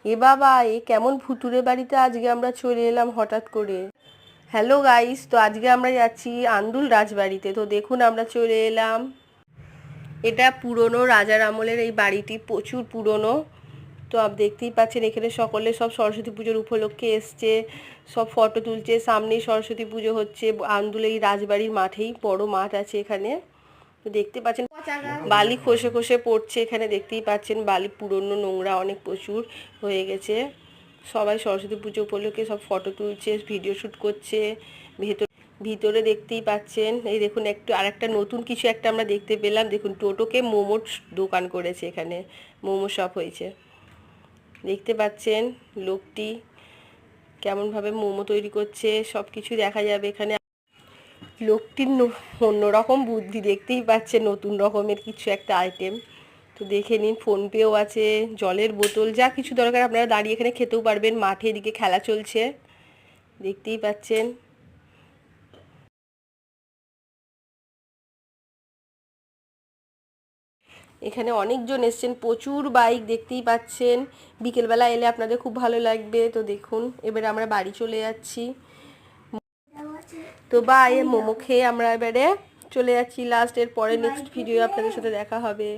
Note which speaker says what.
Speaker 1: এ বাবা, এ কেমন ভুতুরে বাড়িতে আজকে আমরা চলে এলাম হঠাৎ করে। হ্যালো গাইস, তো আজকে আমরা যাচ্ছি আন্দুল রাজবাড়িতে। তো দেখুন আমরা চলে এলাম। এটা পুরনো রাজার আমলের এই বাড়িটি, প্রচুর পুরনো। তো আপনি দেখতেই পাচ্ছেন এখানে সকলে সব সরস্বতী পুজোর উপলক্ষে এসছে, সব ফটো তুলছে। সামনেই সরস্বতী পুজো হচ্ছে আন্দুল এই রাজবাড়ির মাঠেই, বড় মাঠ আছে এখানে। তো দেখতে পাচ্ছেন বালি খসে খসে পড়ছে এখানে, দেখতেই পাচ্ছেন বালি পুরনো নোংরা অনেক প্রচুর হয়ে গেছে। সবাই সরস্বতী পুজো উপলক্ষে সব ফটো তুলছে, ভিডিও শ্যুট করছে। ভিতরে দেখতেই পাচ্ছেন, এই দেখুন একটু আরেকটা নতুন কিছু একটা আমরা দেখতে পেলাম। দেখুন টোটোকে মোমোর দোকান করেছে, এখানে মোমো শপ হয়েছে। দেখতে পাচ্ছেন লোকটি কেমনভাবে মোমো তৈরি করছে, সব কিছু দেখা যাবে এখানে। লোকটির অন্যরকম বুদ্ধি, দেখতেই পাচ্ছেন নতুন রকমের কিছু একটা আইটেম। তো দেখে নিন, ফোনপেও আছে, জলের বোতল, যা কিছু দরকার আপনারা দাঁড়িয়ে এখানে খেতেও পারবেন। মাঠে এদিকে খেলা চলছে, দেখতেই পাচ্ছেন। এখানে অনেকজন এসছেন, প্রচুর বাইক দেখতেই পাচ্ছেন। বিকেলবেলা এলে আপনাদের খুব ভালো লাগবে। তো দেখুন এবারে আমরা বাড়ি চলে যাচ্ছি। তো বাই, মোমো খেয়ে আমরা এবারে চলে যাচ্ছি লাস্ট। এর পরে নেক্সট ভিডিও আপনাদের সাথে দেখা হবে।